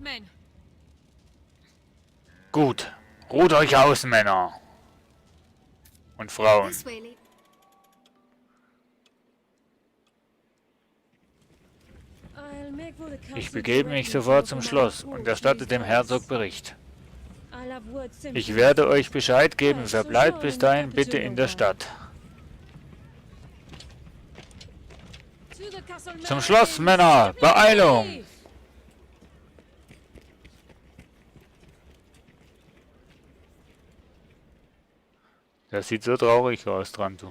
men. Gut. Ruht euch aus, Männer. Und Frauen. This way, Ich begebe mich sofort zum Schloss und erstatte dem Herzog Bericht. Ich werde euch Bescheid geben, verbleibt bis dahin bitte in der Stadt. Zum Schloss, Männer! Beeilung! Das sieht so traurig aus, Tranto.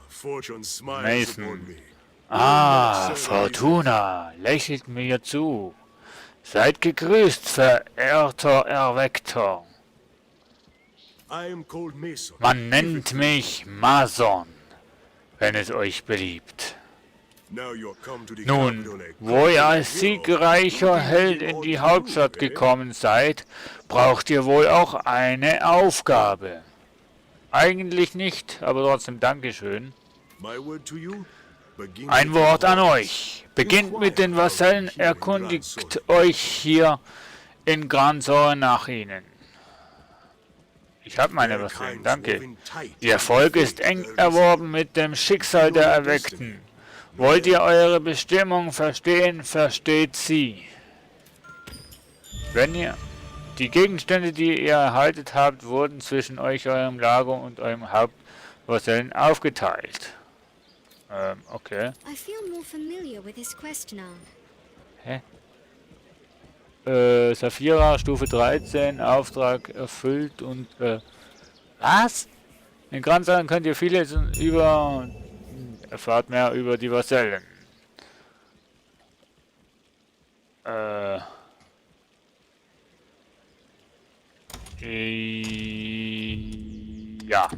Fortune smiles upon Mason. me. Ah, Fortuna, lächelt mir zu. Seid gegrüßt, verehrter Erweckter. I am called Mason. Man nennt mich Mason, wenn es euch beliebt. Now you're come to the Nun, capital, wo ihr als siegreicher Held in die Hauptstadt gekommen seid, braucht ihr wohl auch eine Aufgabe. Eigentlich nicht, aber trotzdem Dankeschön. My word to you, begin Ein with Wort the an horse. euch. Beginnt mit den Vasallen, erkundigt euch hier in Gransor nach ihnen. Ich habe meine Vasallen, danke. Ihr Volk ist eng erworben mit dem Schicksal der Erweckten. Wollt ihr eure Bestimmung verstehen, versteht sie. Wenn ihr die Gegenstände, die ihr erhalten habt, wurden zwischen euch, eurem Lager und eurem Hauptvasallen aufgeteilt. Okay. I feel more familiar with this quest now. Saphira, Stufe 13, Auftrag erfüllt und, was? In Gransor könnt ihr vieles erfahrt mehr über die Vasallen. Ja.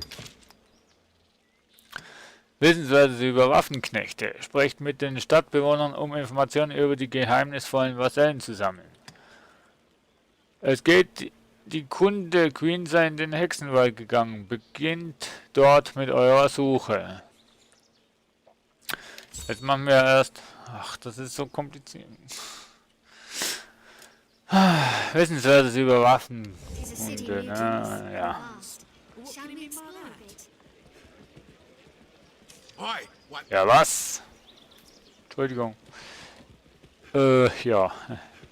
Wissenswertes über Waffenknechte. Sprecht mit den Stadtbewohnern, um Informationen über die geheimnisvollen Vasallen zu sammeln. Es geht die Kunde, Queen sei in den Hexenwald gegangen. Beginnt dort mit eurer Suche. Jetzt machen wir erst... Ach, das ist so kompliziert. Wissenswertes über Waffen. Tis a city Und, new to us, ja. vast. Shall we explore a bit? Hi, what? Ja, was? Entschuldigung. Ja.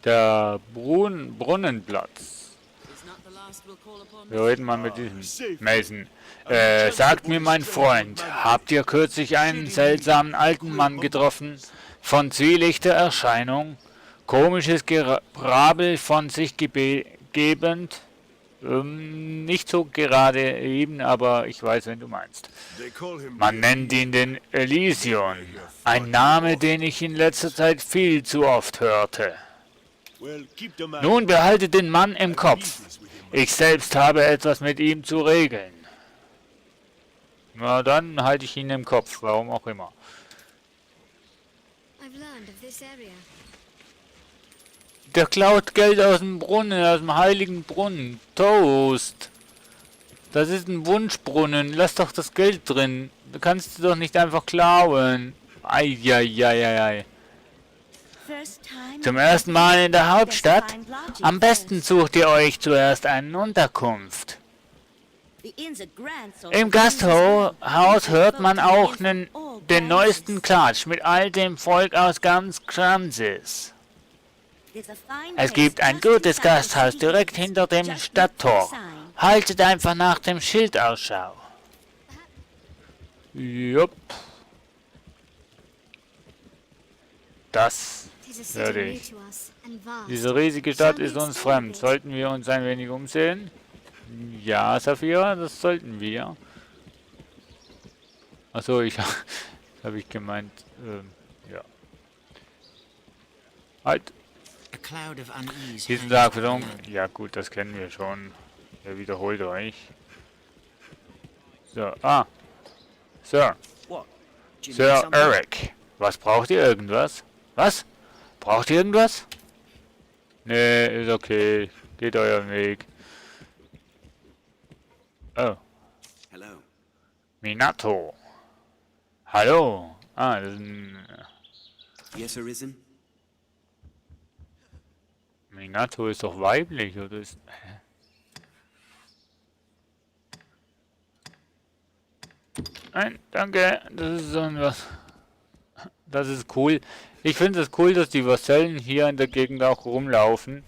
Der Brunnenplatz. Wir reden mal mit diesem Mason. Sagt mir, mein Freund, habt ihr kürzlich einen seltsamen alten Mann getroffen? Von zwielichter Erscheinung? Komisches Gebrabbel von sich gebend? Nicht so gerade eben, aber ich weiß, wen du meinst. They call him Man nennt ihn den Elysion. Ein Name, den ich in letzter Zeit viel zu oft hörte. Well, keep the man. Nun behalte den Mann im Kopf. Ich selbst habe etwas mit ihm zu regeln. Na, dann halte ich ihn im Kopf, warum auch immer. I've learned of this area. Der klaut Geld aus dem Brunnen, aus dem heiligen Brunnen. Toast. Das ist ein Wunschbrunnen. Lass doch das Geld drin. Du kannst doch nicht einfach klauen. Eieieiei. Zum ersten Mal in der Hauptstadt? Am besten sucht ihr euch zuerst eine Unterkunft. Im Gasthaus hört man auch den neuesten Klatsch mit all dem Volk aus ganz Kransis. Es gibt ein gutes Gasthaus direkt hinter dem Stadttor. Haltet einfach nach dem Schild Ausschau. Jupp. Das Tis a city werde new ich. to us and vast. Diese riesige Stadt ist uns fremd. Sollten wir uns ein wenig umsehen? Ja, Saphira, das sollten wir. Achso, habe ich gemeint, ja. Halt. A cloud of unease Diesen hangs Tag over verdammt. the Ja gut, das kennen wir schon. Er wiederholt euch. So, ah. Sir. What? Do you need Sir something? Eric. Was braucht ihr? Irgendwas? Was? Braucht ihr irgendwas? Nee, ist okay. Geht euren Weg. Oh. Hello. Minato. Hallo. Ah, das ist ein... Yes, Arisen? Minato ist doch weiblich, oder ist... Hä? Nein, danke. Das ist so ein was. Das ist cool. Ich finde es cool, dass die Vasallen hier in der Gegend auch rumlaufen.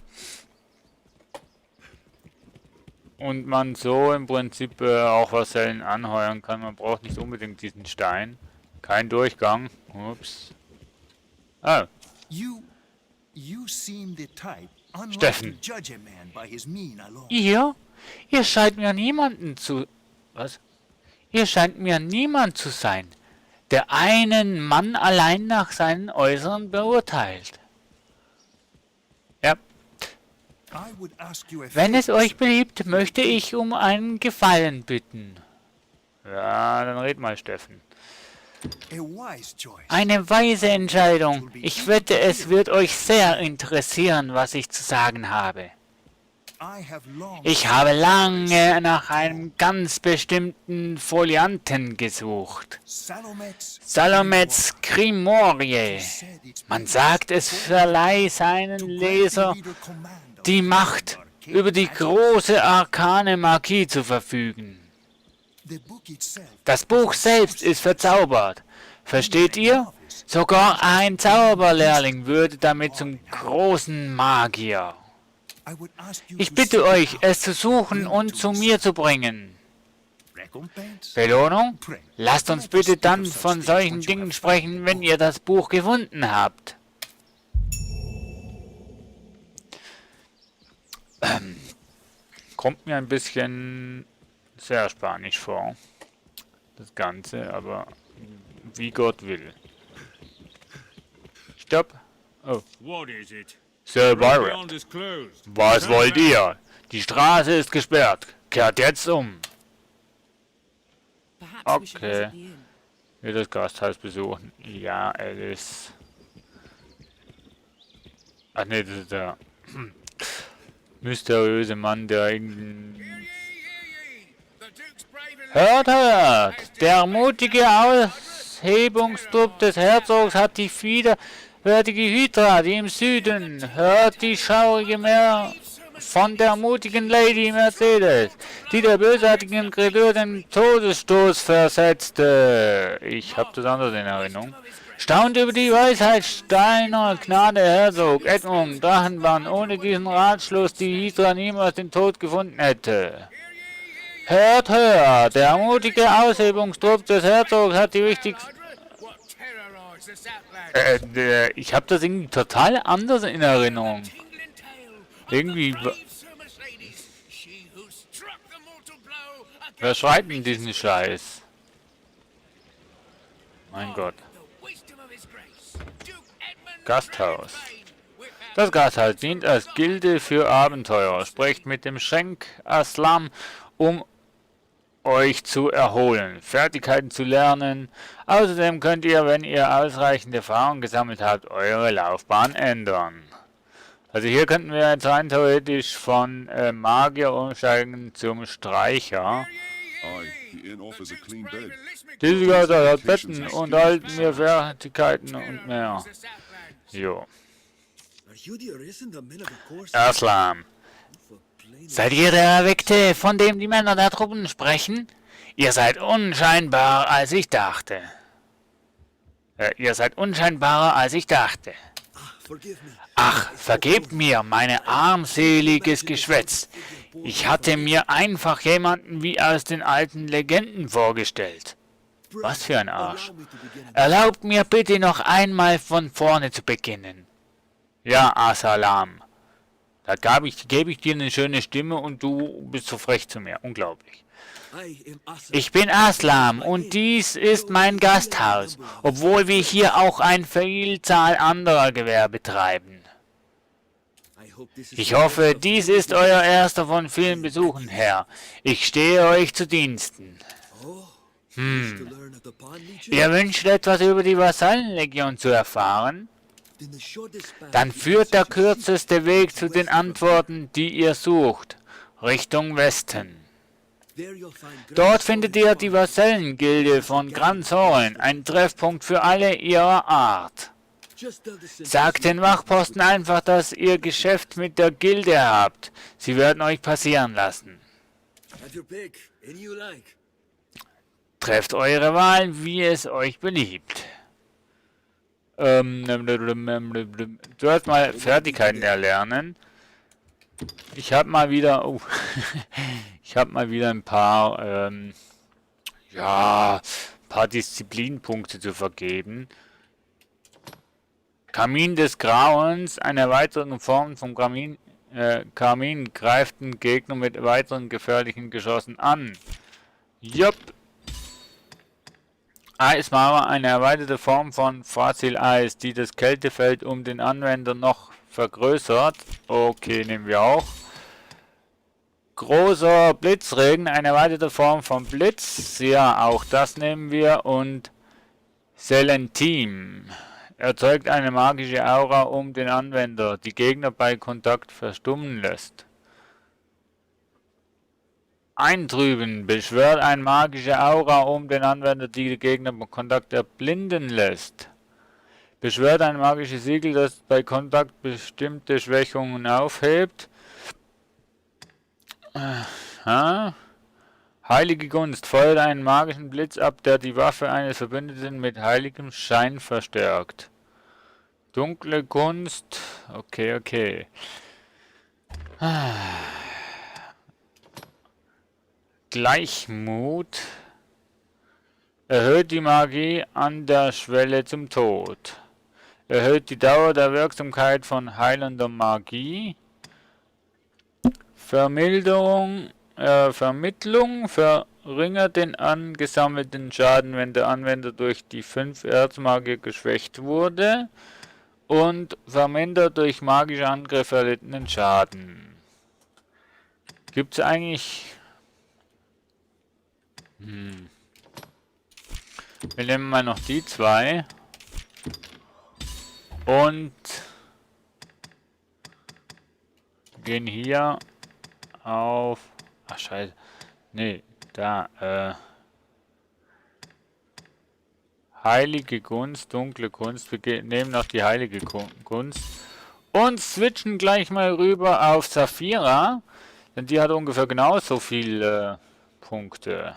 Und man so im Prinzip auch Vasallen anheuern kann. Man braucht nicht unbedingt diesen Stein. Kein Durchgang. Ups. Ah. Steffen. Ihr scheint mir niemanden zu... Was? Ihr scheint mir niemand zu sein, der einen Mann allein nach seinen Äußeren beurteilt. Ja. Wenn es euch beliebt, möchte ich um einen Gefallen bitten. Ja, dann red mal, Steffen. Eine weise Entscheidung. Ich wette, es wird euch sehr interessieren, was ich zu sagen habe. Ich habe lange nach einem ganz bestimmten Folianten gesucht. Salomets Grimoire. Man sagt, es verleiht seinen Leser die Macht, über die große arkane Magie zu verfügen. Das Buch selbst ist verzaubert. Versteht ihr? Sogar ein Zauberlehrling würde damit zum großen Magier. Ich bitte euch, es zu suchen und zu mir zu bringen. Belohnung? Lasst uns bitte dann von solchen Dingen sprechen, wenn ihr das Buch gefunden habt. Kommt mir ein bisschen sehr spanisch vor, das Ganze, aber wie Gott will. Stopp. Oh. Sir Byron, was wollt ihr? Die Straße ist gesperrt. Kehrt jetzt um. Okay. Wir das Gasthaus besuchen. Ja, Alice. Ach ne, das ist der mysteriöse Mann, der irgendein... Hört, hört! Der mutige Aushebungstrupp des Herzogs hat die widerwärtige Hydra, die im Süden, hört die schaurige Meer von der mutigen Lady Mercedes, die der bösartigen Kreatur den Todesstoß versetzte. Ich habe das anders in Erinnerung. Staunt über die Weisheit steiner Gnade Herzog, Edmund, Drachenbann, ohne diesen Ratschluss die Hydra niemals den Tod gefunden hätte. Hört, hört! Der mutige Aushebungstrupp des Herzogs hat die wichtigsten... ich habe das irgendwie total anders in Erinnerung. Irgendwie... Wer schreibt denn diesen Scheiß? Mein Gott. Gasthaus. Das Gasthaus dient als Gilde für Abenteurer. Sprecht mit dem Schenk Aslam, um euch zu erholen, Fertigkeiten zu lernen. Außerdem könnt ihr, wenn ihr ausreichend Erfahrung gesammelt habt, eure Laufbahn ändern. Also hier könnten wir jetzt rein theoretisch von Magier umsteigen zum Streicher. Diese Gasthaus hat Betten und halten mir Fertigkeiten und mehr. Jo. Aslam. Seid ihr der Erweckte, von dem die Männer der Truppen sprechen? Ihr seid unscheinbarer, als ich dachte. Ihr seid unscheinbarer, als ich dachte. Ach, vergebt mir, meine armseliges Geschwätz. Ich hatte mir einfach jemanden wie aus den alten Legenden vorgestellt. Was für ein Arsch. Erlaubt mir bitte noch einmal von vorne zu beginnen. Ja, Asalam. Da gebe ich dir eine schöne Stimme und du bist so frech zu mir. Unglaublich. Ich bin Aslam und dies ist mein Gasthaus, obwohl wir hier auch eine Vielzahl anderer Gewerbe betreiben. Ich hoffe, dies ist euer erster von vielen Besuchen, Herr. Ich stehe euch zu Diensten. Ihr wünscht etwas über die Vasallenlegion zu erfahren? Dann führt der kürzeste Weg zu den Antworten, die ihr sucht, Richtung Westen. Dort findet ihr die Vasallengilde von Grand Soren, ein Treffpunkt für alle ihrer Art. Sagt den Wachposten einfach, dass ihr Geschäft mit der Gilde habt. Sie werden euch passieren lassen. Trefft eure Wahl, wie es euch beliebt. Du hast mal Fertigkeiten erlernen. Ich habe mal wieder, ich habe mal wieder ein paar, ja, paar Disziplinpunkte zu vergeben. Kamin des Grauens, eine weitere Form vom Kamin greift den Gegner mit weiteren gefährlichen Geschossen an. Jupp. Eismauer, eine erweiterte Form von Fazil-Eis, die das Kältefeld um den Anwender noch vergrößert. Okay, nehmen wir auch. Großer Blitzregen, eine erweiterte Form von Blitz. Ja, auch das nehmen wir. Und Selentim erzeugt eine magische Aura um den Anwender, die Gegner bei Kontakt verstummen lässt. Eintrüben beschwört eine magische Aura um den Anwender, die Gegner bei Kontakt erblinden lässt. Beschwört ein magisches Siegel, das bei Kontakt bestimmte Schwächungen aufhebt. Heilige Gunst feuert einen magischen Blitz ab, der die Waffe eines Verbündeten mit heiligem Schein verstärkt. Dunkle Kunst. Okay. Gleichmut erhöht die Magie an der Schwelle zum Tod. Erhöht die Dauer der Wirksamkeit von heilender Magie. Vermittlung verringert den angesammelten Schaden, wenn der Anwender durch die 5 Erzmagier geschwächt wurde. Und vermindert durch magische Angriffe erlittenen Schaden. Gibt es eigentlich... Wir nehmen mal noch die 2. Und gehen hier auf... Ach scheiße. Nee, da, Heilige Gunst, dunkle Kunst. Wir nehmen noch die heilige Gunst. Und switchen gleich mal rüber auf Saphira. Denn die hat ungefähr genauso viele Punkte.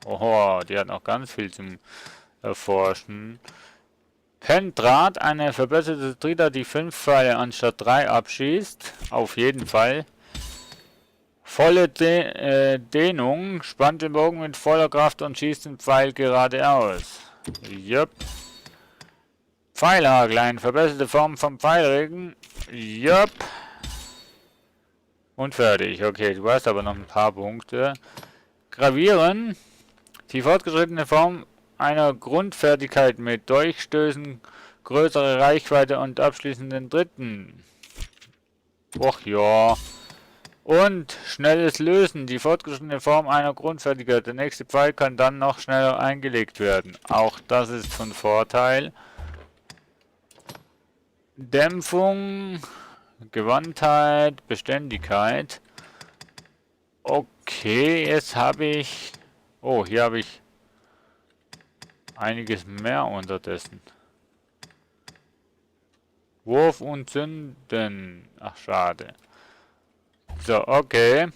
Oho, die hat noch ganz viel zum Erforschen. Pentrat, eine verbesserte Tritra, die 5 Pfeile anstatt 3 abschießt. Auf jeden Fall. Volle Dehnung, spannt den Bogen mit voller Kraft und schießt den Pfeil geradeaus. Jupp. Pfeilhagel, eine verbesserte Form vom Pfeilregen. Jupp. Und fertig. Okay, du hast aber noch ein paar Punkte. Gravieren. Die fortgeschrittene Form einer Grundfertigkeit mit Dolchstößen, größere Reichweite und abschließenden Dritten. Och ja. Und schnelles Lösen. Die fortgeschrittene Form einer Grundfertigkeit. Der nächste Pfeil kann dann noch schneller eingelegt werden. Auch das ist von Vorteil. Dämpfung, Gewandtheit, Beständigkeit. Okay, jetzt habe ich... Oh, hier habe ich einiges mehr unterdessen. Wurf und Zünden. Ach, schade. So, okay.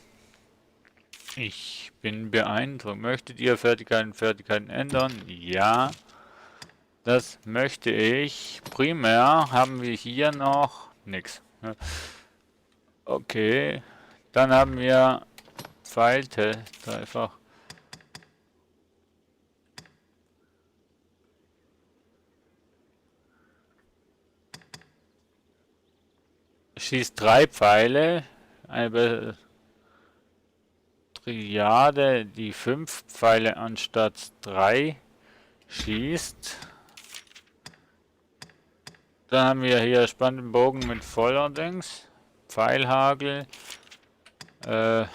Ich bin beeindruckt. Möchtet ihr Fertigkeiten ändern? Ja. Das möchte ich. Primär haben wir hier noch nichts. Okay. Dann haben wir Pfeiltest einfach. Schießt 3 Pfeile. Eine Triade, die 5 Pfeile anstatt 3 schießt. Dann haben wir hier spannenden Bogen mit voller Dings. Pfeilhagel. Eine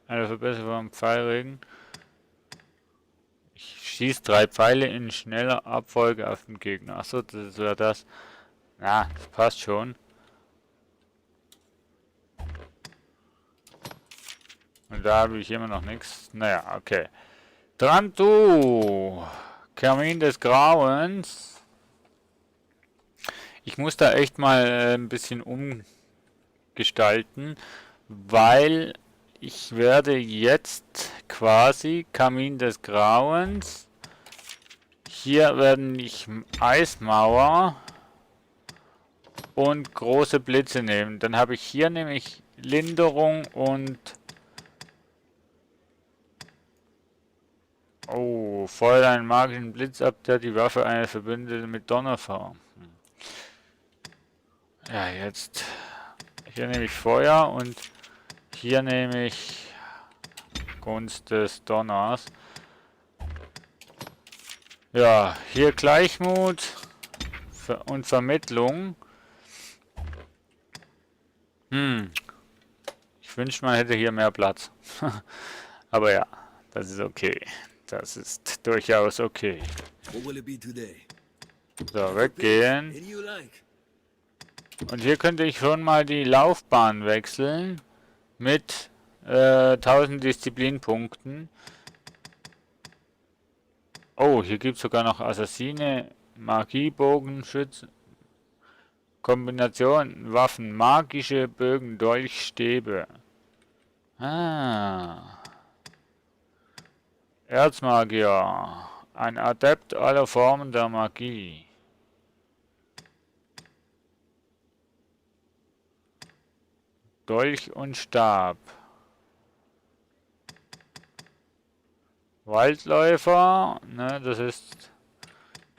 Verbesserung vom Pfeilregen. Ich schieße 3 Pfeile in schneller Abfolge auf den Gegner. Achso, das wäre das. Na, das passt schon. Und da habe ich immer noch nichts. Naja, okay. Trantu. Kamin des Grauens. Ich muss da echt mal ein bisschen umgestalten, weil ich werde jetzt quasi Kamin des Grauens. Hier werden ich Eismauer und große Blitze nehmen. Dann habe ich hier nämlich Linderung und feuert einen magischen Blitz ab, der die Waffe eines Verbündeten mit Donner verursacht. Ja, jetzt hier nehme ich Feuer und hier nehme ich Gunst des Donners. Ja, hier Gleichmut und Vermittlung. Ich wünschte, man hätte hier mehr Platz. Aber ja, das ist okay. Das ist durchaus okay. What will it be today? So, weggehen. Any you like? Und hier könnte ich schon mal die Laufbahn wechseln mit 1000 Disziplinpunkten. Oh, hier gibt es sogar noch Assassine, Magie, Bogenschützen, Kombination, Waffen, magische Bögen, Dolch, Stäbe. Ah. Erzmagier, ein Adept aller Formen der Magie. Dolch und Stab. Waldläufer, ne, das ist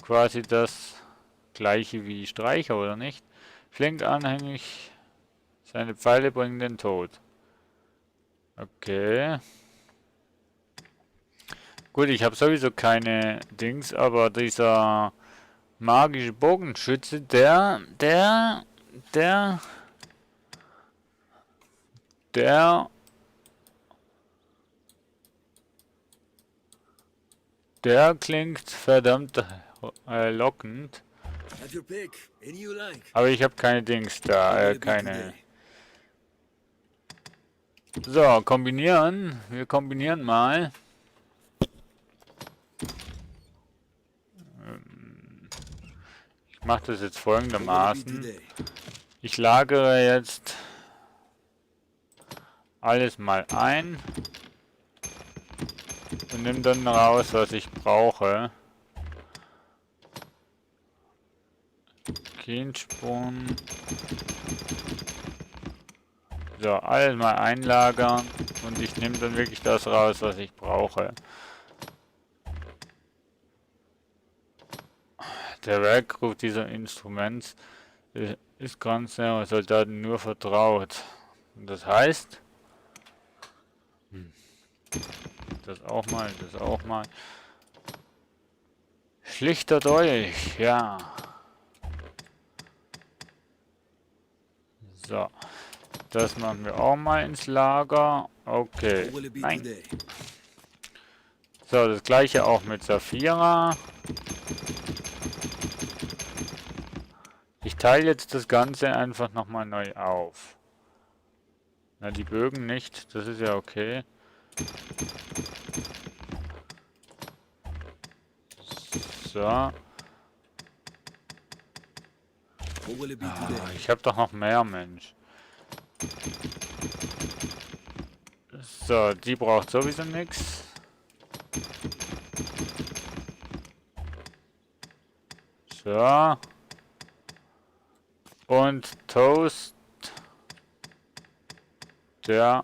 quasi das gleiche wie Streicher, oder nicht? Flink anhängig, seine Pfeile bringen den Tod. Okay. Gut, ich habe sowieso keine Dings, aber dieser magische Bogenschütze, der klingt verdammt lockend. Have your pick. Any you like? Aber ich habe keine Dings da, What will it be keine. today? So, kombinieren. Wir kombinieren mal. Ich mache das jetzt What will it be folgendermaßen. today? Ich lagere jetzt alles mal ein und nehme dann raus, was ich brauche. Kiensprung. So, alles mal einlagern und ich nehme dann wirklich das raus, was ich brauche. Der Werkruf dieser Instruments ist ganzen Soldaten nur vertraut. Und das heißt, das auch mal, das auch mal. Schlichter Dolch, ja. So, das machen wir auch mal ins Lager. Okay, What will it be nein. today? So, das gleiche auch mit Saphira. Ich teile jetzt das Ganze einfach nochmal neu auf. Na, die Bögen nicht, das ist ja okay. So. What will it be today? Ich habe doch noch mehr, Mensch. So, die braucht sowieso nichts. So. Und Toast. Der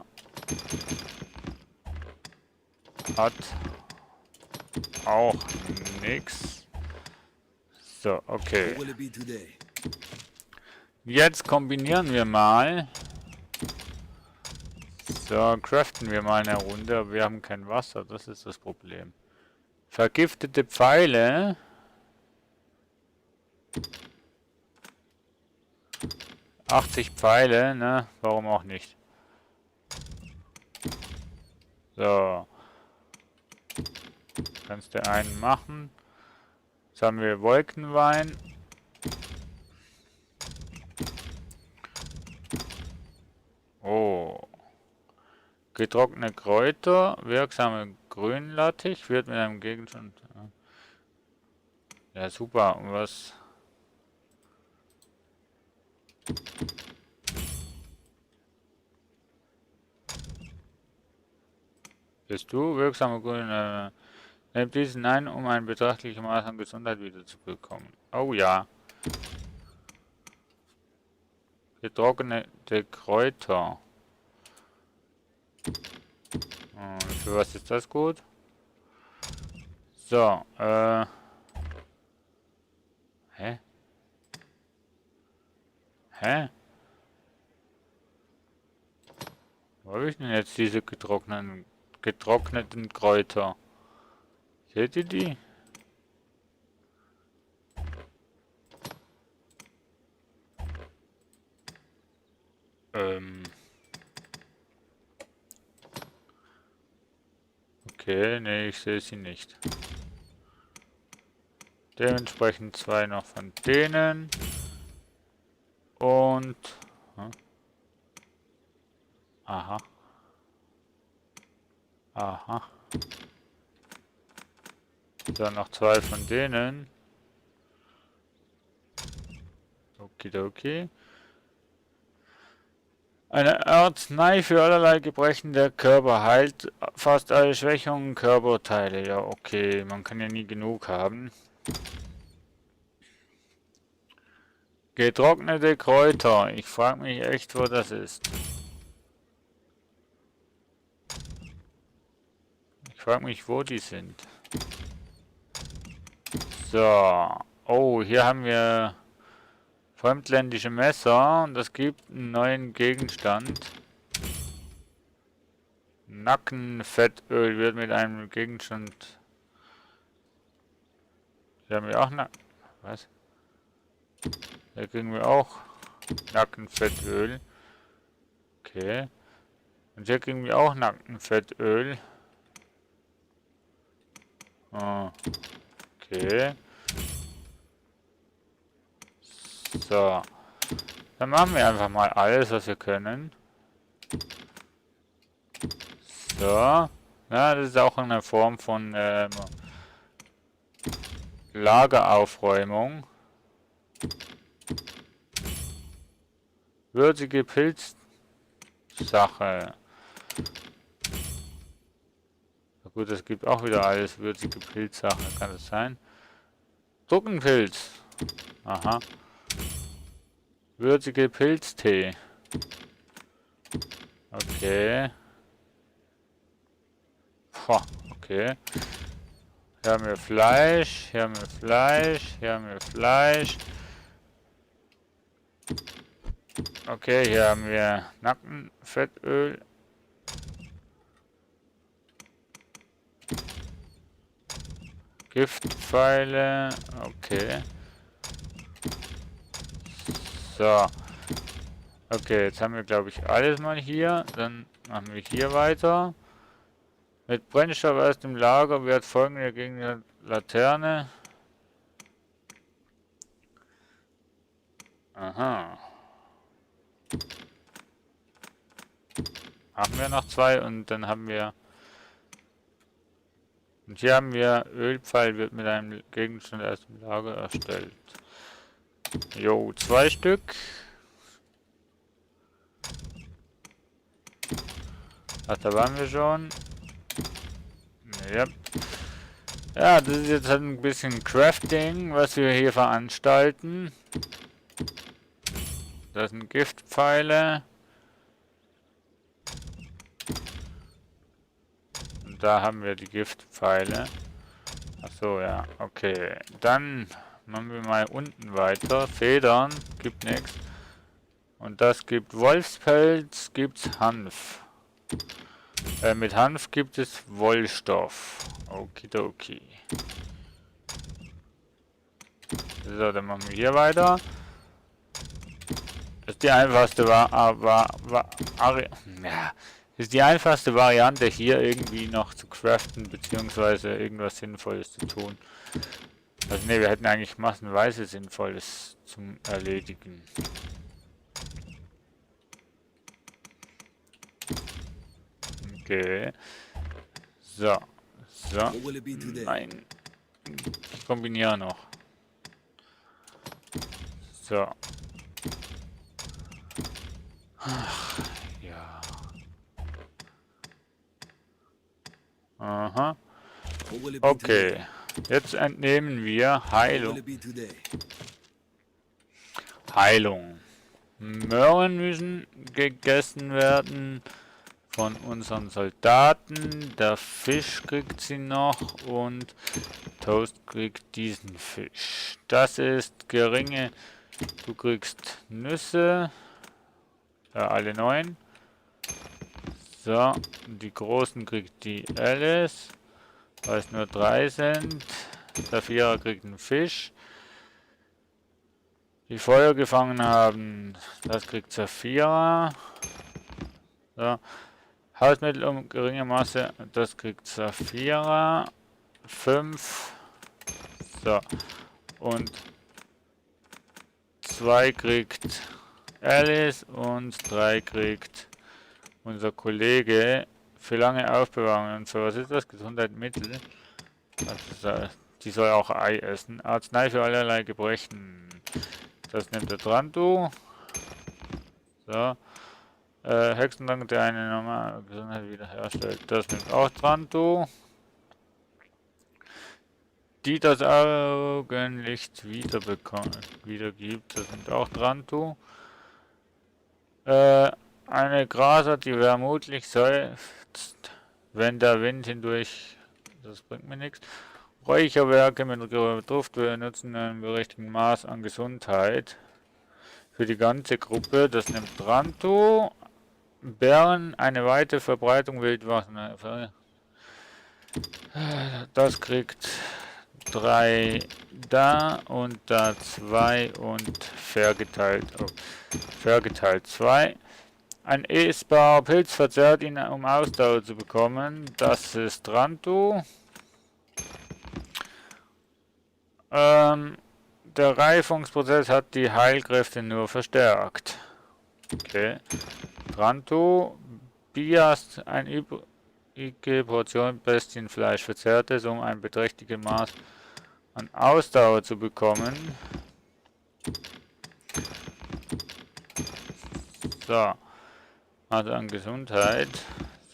hat auch nichts. So, okay. What will it be today? Jetzt kombinieren wir mal. So, craften wir mal eine Runde, aber wir haben kein Wasser, das ist das Problem. Vergiftete Pfeile. ...80 Pfeile, ne? Warum auch nicht? So. Kannst du einen machen. Jetzt haben wir Wolkenwein. Oh. Getrocknete Kräuter, wirksame Grünlattich wird mit einem Gegenstand... Ja, super. Und was... Bist du wirksame Grün? Nehmt diesen ein, um ein betrachtliches Maß an Gesundheit wieder zu bekommen. Oh ja. Getrocknete Kräuter. Für was ist das gut? So, Hä? Hä? Wo habe ich denn jetzt diese getrockneten Kräuter? Seht ihr die? Okay, nee, ich sehe sie nicht. Dementsprechend 2 noch von denen. Und... Aha. Aha. Dann noch 2 von denen. Okidoki. Eine Arznei für allerlei Gebrechen der Körper heilt fast alle Schwächungen Körperteile. Ja, okay, man kann ja nie genug haben. Getrocknete Kräuter. Ich frage mich echt, wo das ist. Ich frage mich, wo die sind. So. Oh, hier haben wir fremdländische Messer und das gibt einen neuen Gegenstand. Nackenfettöl wird mit einem Gegenstand. Hier haben wir auch Was? Hier kriegen wir auch Nackenfettöl. Okay. Und hier kriegen wir auch Nackenfettöl. Oh. Okay. So. Dann machen wir einfach mal alles, was wir können. So. Ja, das ist auch eine Form von Lageraufräumung. Würzige Pilzsache. Na gut, es gibt auch wieder alles. Würzige Pilzsache, kann das sein? Druckenpilz. Aha. Würzige Pilztee. Okay. Boah, okay. Hier haben wir Fleisch, hier haben wir Fleisch, hier haben wir Fleisch. Okay, hier haben wir Nackenfettöl. Giftpfeile, okay. So. Okay, jetzt haben wir, glaube ich, alles mal hier. Dann machen wir hier weiter. Mit Brennstoff aus dem Lager wird folgende gegen die Laterne. Aha. Haben wir noch 2 und dann haben wir... Und hier haben wir Ölpfeil wird mit einem Gegenstand aus dem Lager erstellt. Jo, 2 Stück. Ach, da waren wir schon. Ja. Ja, das ist jetzt halt ein bisschen Crafting, was wir hier veranstalten. Das sind Giftpfeile. Und da haben wir die Giftpfeile. Ach so, ja, okay. Dann machen wir mal unten weiter. Federn gibt nichts. Und das gibt Wolfspelz, gibt's Hanf. Mit Hanf gibt es Wollstoff. Okidoki. So, dann machen wir hier weiter. Das ist die einfachste ist die einfachste Variante, hier irgendwie noch zu craften, beziehungsweise irgendwas Sinnvolles zu tun. Also ne, wir hätten eigentlich massenweise Sinnvolles zum Erledigen. Okay. So, So. What will it be today? Nein. Ich kombiniere noch. So. Ach, ja. Aha. What will it be Okay. today? Jetzt entnehmen wir What will Heilung. it be today? Heilung. Möhren müssen gegessen werden von unseren Soldaten. Der Fisch kriegt sie noch und Toast kriegt diesen Fisch. Das ist geringe. Du kriegst Nüsse. Ja, alle 9. So, die großen kriegt die Alice, weil es nur 3 sind. Der Vierer kriegt einen Fisch. Die Feuer gefangen haben, das kriegt Saphira. So. Hausmittel um geringe Masse, das kriegt Saphira. 5. So. Und 2 kriegt Alice und 3 kriegt unser Kollege für lange Aufbewahrung. Und so, was ist das? Gesundheitsmittel. Die soll auch Ei essen. Arznei für allerlei Gebrechen. Das nimmt der Trantu. So. Hexentrank, der eine normale Gesundheit wiederherstellt. Das nimmt auch Trantu. Die das Augenlicht wiedergibt. Das nimmt auch Trantu. Eine Grasart, die vermutlich seufzt, wenn der Wind hindurch. Das bringt mir nichts. Räucherwerke mit Duft nutzen ein berechtigten Maß an Gesundheit für die ganze Gruppe. Das nimmt Trantu. Bären, eine weite Verbreitung Wildwachen. Das kriegt 3 da und da 2 und vergeteilt. Oh, vergeteilt 2. Ein essbarer Pilz verzehrt ihn, um Ausdauer zu bekommen. Das ist Trantu. Der Reifungsprozess hat die Heilkräfte nur verstärkt. Okay. Trantu. Biast, eine übrige Portion Bestienfleisch verzehrt es, um ein beträchtliches Maß an Ausdauer zu bekommen. So. Also an Gesundheit.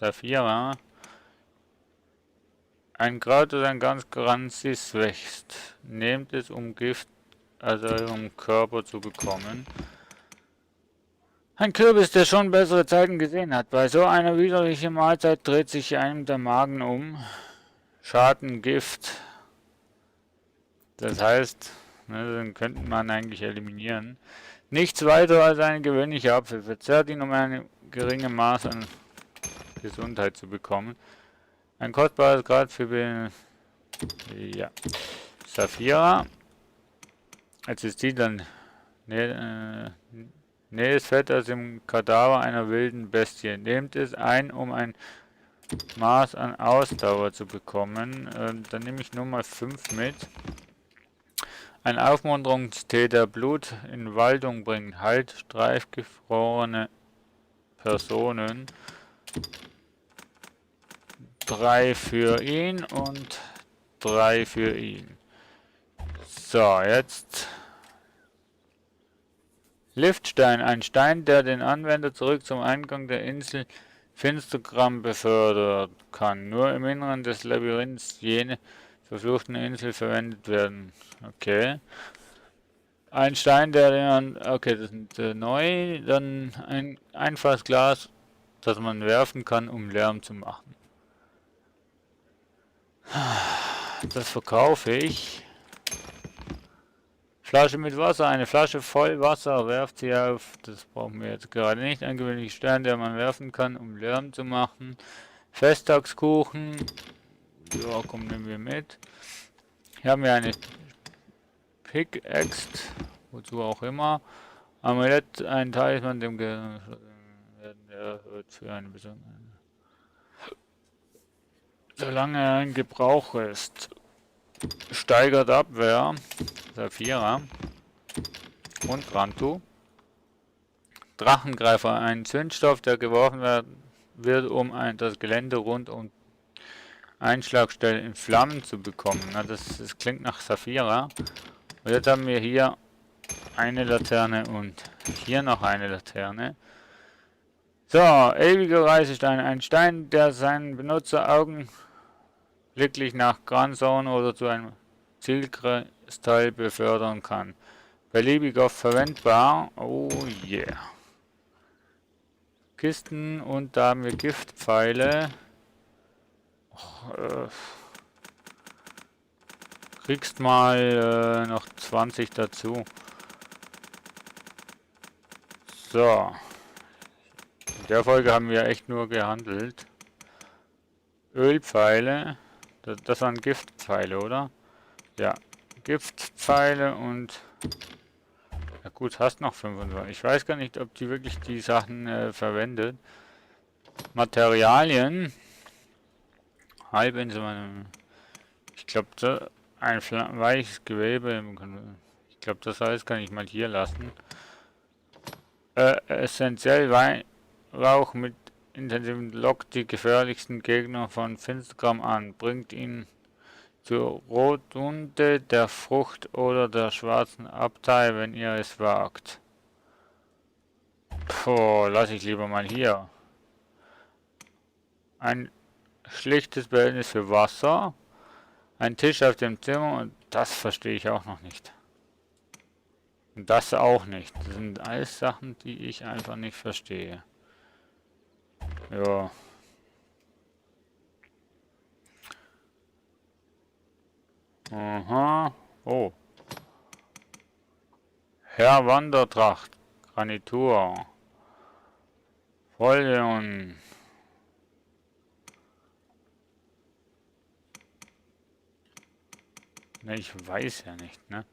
Saphira. Ein Kraut, das ein ganz Ganzes wächst. Nehmt es, um Gift aus eurem Körper zu bekommen. Ein Kürbis, der schon bessere Zeiten gesehen hat. Bei so einer widerlichen Mahlzeit dreht sich einem der Magen um. Schaden, Gift. Das heißt, ne, den könnte man eigentlich eliminieren. Nichts weiter als ein gewöhnlicher Apfel. Verzehrt ihn, um ein geringes Maß an Gesundheit zu bekommen. Ein kostbares Grad für ja. Saphira. Jetzt ist die dann das Fett aus dem Kadaver einer wilden Bestie. Nehmt es ein, um ein Maß an Ausdauer zu bekommen. Dann nehme ich Nummer 5 mit. Ein Aufmunterungstee, der Blut in Waldung bringt. Halt streifgefrorene Personen. 3 für ihn und 3 für ihn. So, jetzt Liftstein, ein Stein, der den Anwender zurück zum Eingang der Insel Finstergram befördern kann. Nur im Inneren des Labyrinths jene verfluchten Insel verwendet werden. Okay. Ein Stein, der den okay, das sind neu. Dann ein einfaches Glas, das man werfen kann, um Lärm zu machen. Das verkaufe ich. Flasche mit Wasser. Eine Flasche voll Wasser. Werft sie auf. Das brauchen wir jetzt gerade nicht. Ein gewöhnlicher Stein, der man werfen kann, um Lärm zu machen. Festtagskuchen. Ja, komm, nehmen wir mit. Hier haben wir eine Pickaxe. Wozu auch immer. Amulett, ein Talisman, dem werden erhöht für eine besondere. Solange er in Gebrauch ist. Steigert Abwehr. Saphira. Und Trantu. Drachengreifer. Ein Zündstoff, der geworfen wird, um das Gelände rund um Einschlagstelle in Flammen zu bekommen. Na, das klingt nach Saphira. Und jetzt haben wir hier eine Laterne und hier noch eine Laterne. So, ewiger Reisestein. Ein Stein, der seinen Benutzer augenblicklich nach Granzone oder zu einem Zielkristall befördern kann. Beliebig oft verwendbar. Oh yeah. Kisten und da haben wir Giftpfeile. Kriegst mal noch 20 dazu. So. In der Folge haben wir echt nur gehandelt. Ölpfeile. Das waren Giftpfeile, oder? Ja. Giftpfeile und... Ja gut, hast noch 25. Ich weiß gar nicht, ob die wirklich die Sachen verwendet. Materialien. Halbinsel. Ich glaube, ein weiches Gewebe. Ich glaube, das alles kann ich mal hier lassen. Essentiell Weihrauch mit intensivem lockt die gefährlichsten Gegner von Finstergram an. Bringt ihn zur Rotunde der Frucht oder der schwarzen Abtei, wenn ihr es wagt. Puh, lass ich lieber mal hier. Ein schlichtes Behältnis für Wasser. Ein Tisch auf dem Zimmer und das verstehe ich auch noch nicht. Und das auch nicht. Das sind alles Sachen, die ich einfach nicht verstehe. Ja. Aha. Oh. Herr Wandertracht. Garnitur. Folion. Ne, ich weiß ja nicht, ne?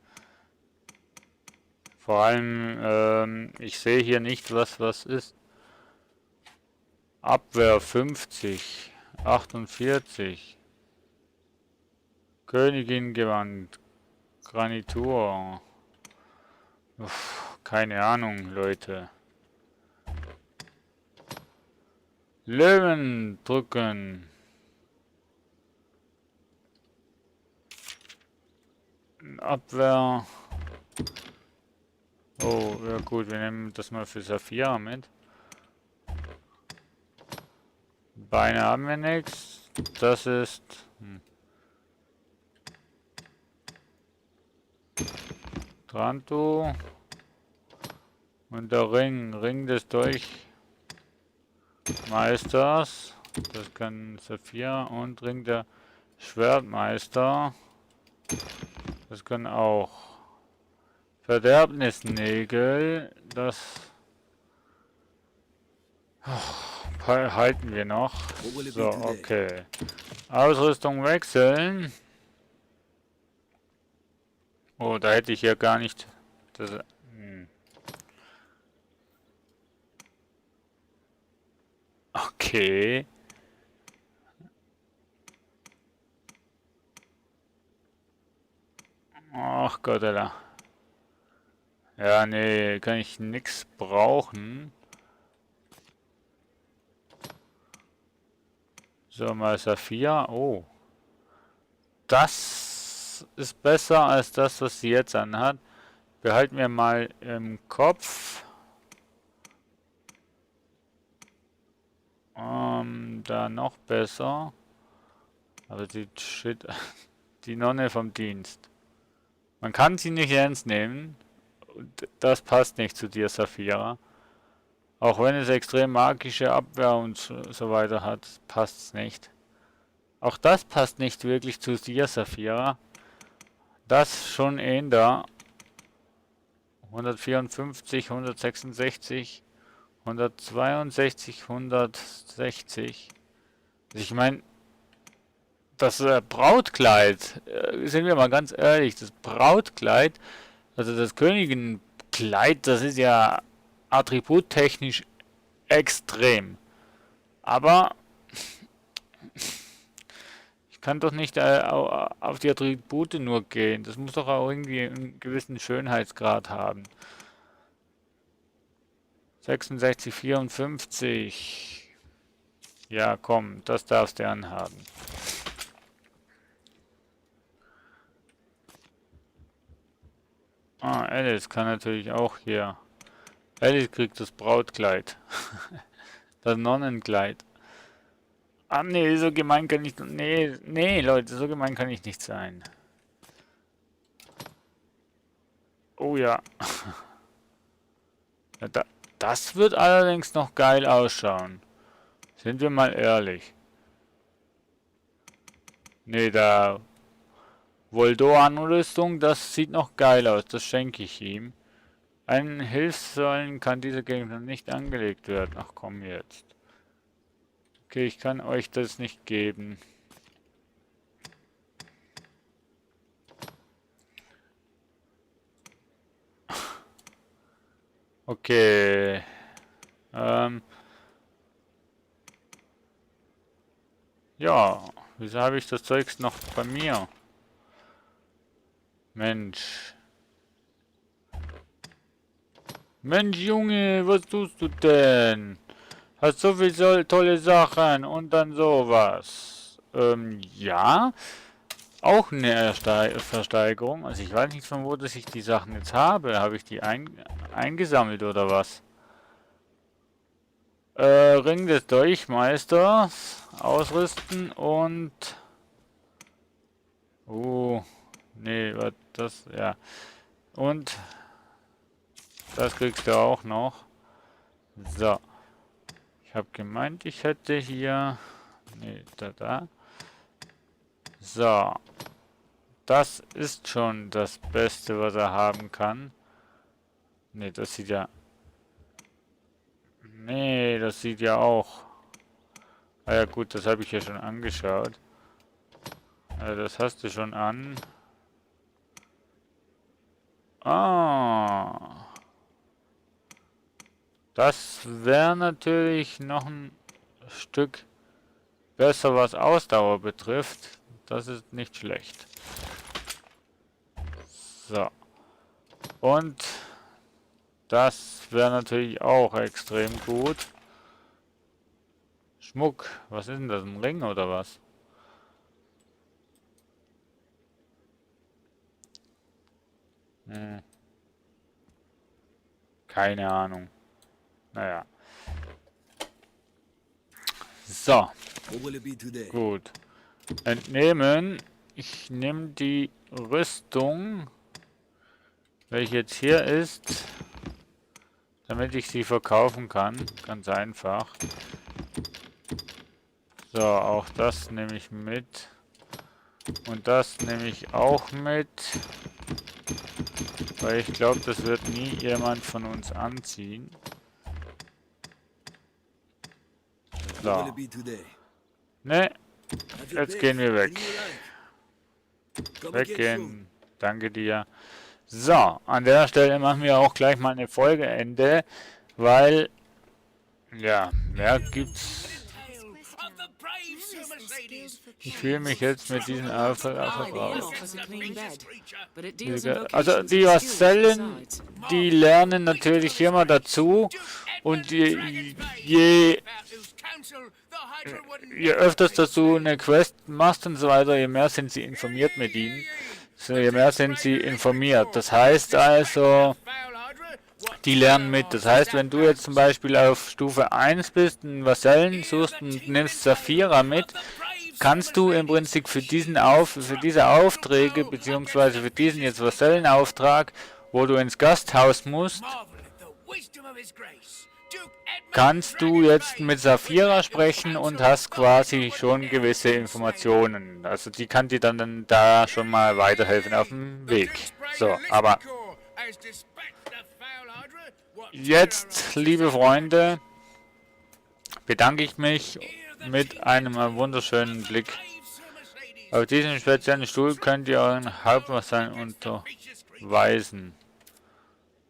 Vor allem, ich sehe hier nicht, was ist. Abwehr 50, 48. Königin Gewand. Granitur. Uff, keine Ahnung, Leute. Löwen drücken. Abwehr. Oh, ja gut, wir nehmen das mal für Saphira mit. Beine haben wir nichts. Das ist... Tranto. Und der Ring des Dolchmeisters. Das kann Saphira. Und Ring der Schwertmeister. Das kann auch. Verderbnisnägel. Das halten wir noch. So, okay. Ausrüstung wechseln. Oh, da hätte ich ja gar nicht... Das, Okay. Ach Gott, Alter. Ja, nee, kann ich nix brauchen. So, mal Saphira. Oh. Das ist besser als das, was sie jetzt anhat. Behalten wir mal im Kopf. Da noch besser. Aber die Shit. Die Nonne vom Dienst. Man kann sie nicht ernst nehmen. Und das passt nicht zu dir, Saphira. Auch wenn es extrem magische Abwehr und so weiter hat, passt es nicht. Auch das passt nicht wirklich zu dir, Saphira. Das schon da. 154, 166, 162, 160. Ich meine, das Brautkleid, sind wir mal ganz ehrlich, das Brautkleid, also das Königinnenkleid, das ist ja attributtechnisch extrem. Aber ich kann doch nicht auf die Attribute nur gehen. Das muss doch auch irgendwie einen gewissen Schönheitsgrad haben. 66, 54. Ja, komm, das darfst du anhaben. Ah, Alice kann natürlich auch hier. Alice kriegt das Brautkleid. Das Nonnenkleid. Ah, nee, so gemein kann ich... Nee, nee, Leute, so gemein kann ich nicht sein. Oh ja. Ja, das wird allerdings noch geil ausschauen. Sind wir mal ehrlich. Nee, da... Voldoan-Rüstung, das sieht noch geil aus. Das schenke ich ihm. Einen Hilfssäulen kann dieser Gegner nicht angelegt werden. Ach komm jetzt. Okay, ich kann euch das nicht geben. Okay. Ja, wieso habe ich das Zeugs noch bei mir? Mensch. Mensch, Junge, was tust du denn? Hast so viel tolle Sachen und dann sowas. Ja. Auch eine Versteigerung. Also ich weiß nicht, von wo dass ich die Sachen jetzt habe. Habe ich die eingesammelt oder was? Ring des Dolchmeisters. Ausrüsten und... nee, was das... Ja. Und... Das kriegst du auch noch. So. Ich habe gemeint, ich hätte hier... Nee, da. So. Das ist schon das Beste, was er haben kann. Nee, das sieht ja... Nee, das sieht ja auch... Ah ja gut, das habe ich ja schon angeschaut. Das hast du schon an. Ah. Das wäre natürlich noch ein Stück besser, was Ausdauer betrifft. Das ist nicht schlecht. So. Und das wäre natürlich auch extrem gut. Schmuck. Was ist denn das? Ein Ring oder was? Keine Ahnung. Naja. So. What will it be today? Gut. Entnehmen. Ich nehme die Rüstung, welche jetzt hier ist, damit ich sie verkaufen kann. Ganz einfach. So, auch das nehme ich mit. Und das nehme ich auch mit. Weil ich glaube, das wird nie jemand von uns anziehen. What will So. it be today? Ne, Have your jetzt pick. gehen wir weg. Any you like? Come again soon. Weggehen. Danke dir. So, an der Stelle machen wir auch gleich mal eine Folgeende, weil, ja, mehr gibt's. Ich fühle mich jetzt mit diesen verbraucht. Also die Vasellen, die lernen natürlich immer dazu und je öfters dazu eine Quest machst und so weiter, je mehr sind sie informiert mit ihnen. So, je mehr sind sie informiert. Das heißt also, die lernen mit. Das heißt, wenn du jetzt zum Beispiel auf Stufe 1 bist, einen Vasellen suchst und nimmst Saphira mit, kannst du im Prinzip für diese Aufträge, beziehungsweise für diesen jetzt Vasallenauftrag, wo du ins Gasthaus musst, kannst du jetzt mit Saphira sprechen und hast quasi schon gewisse Informationen. Also die kann dir dann da schon mal weiterhelfen auf dem Weg. So, aber jetzt, liebe Freunde, bedanke ich mich mit einem wunderschönen Blick. Auf diesem speziellen Stuhl könnt ihr euren Hauptvasallen unterweisen.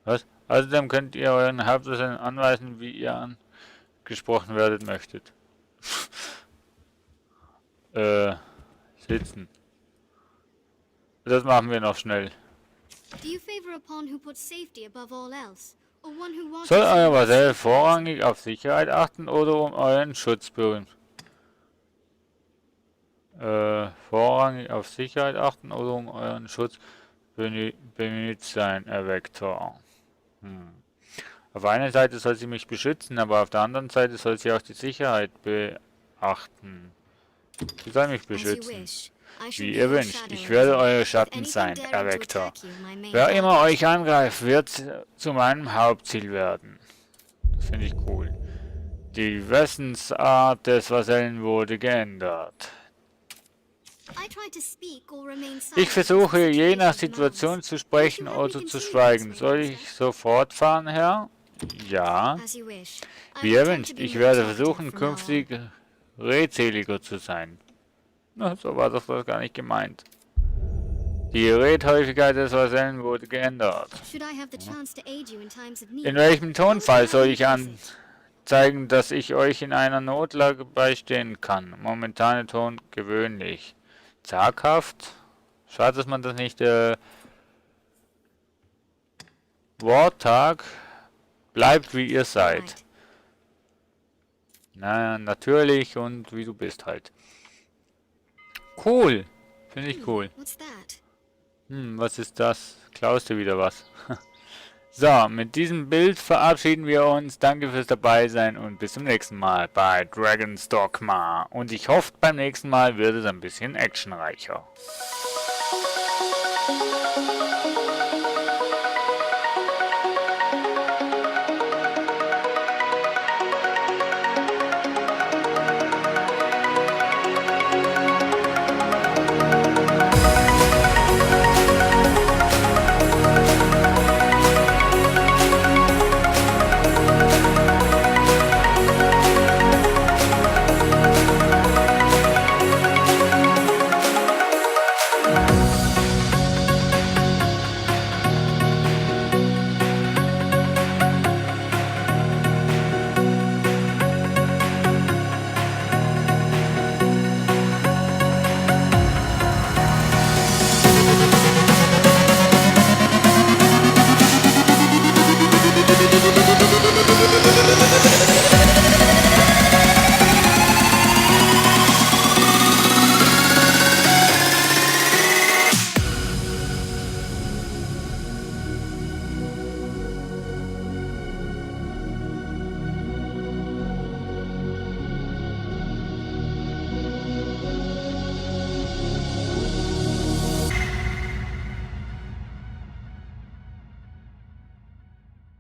Was? Außerdem könnt ihr euren Hauptvasallen anweisen, wie ihr angesprochen werden möchtet. Sitzen. Das machen wir noch schnell. Do you favor a pawn who puts safety above all else? Or one who wants Soll to euer see Vasall vorrangig auf Sicherheit achten oder um euren Schutz bemühen? Vorrangig auf Sicherheit achten oder um euren Schutz benutzt ein Erweckter. Auf einer Seite soll sie mich beschützen, aber auf der anderen Seite soll sie auch die Sicherheit beachten. Sie soll mich As you beschützen. wish. I shall Wie be ihr your wünscht. shadow Ich werde until euer if Schatten anything sein, daring to Erweckter. attack you, my main Wer immer target. euch angreift, wird zu meinem Hauptziel werden. Das finde ich cool. Die Wessensart des Vasallen wurde geändert. I try to speak or remain silent Ich versuche as the je nach situation Situation demands. zu sprechen oder zu schweigen. Soll ich sofort fahren, Herr? Ja. As you wish. I Wie will ihr attempt wünscht. to be Ich more werde talkative versuchen, from now on. künftig redseliger zu sein. Na, so war das doch gar nicht gemeint. Die Redhäufigkeit des Vasallen wurde geändert. Should I have the chance to aid you in times of need? In welchem Tonfall soll ich How would you like me to place anzeigen, dass ich euch in einer Notlage beistehen kann? Momentane Ton gewöhnlich. Zaghaft? Schade, dass man das nicht Worttag bleibt wie ihr it? seid. Right. Na, natürlich und wie du bist halt. Cool. Finde ich cool. What's that? Was ist das? Klaust du wieder was? So, mit diesem Bild verabschieden wir uns. Danke fürs Dabeisein und bis zum nächsten Mal bei Dragon's Dogma. Und ich hoffe, beim nächsten Mal wird es ein bisschen actionreicher.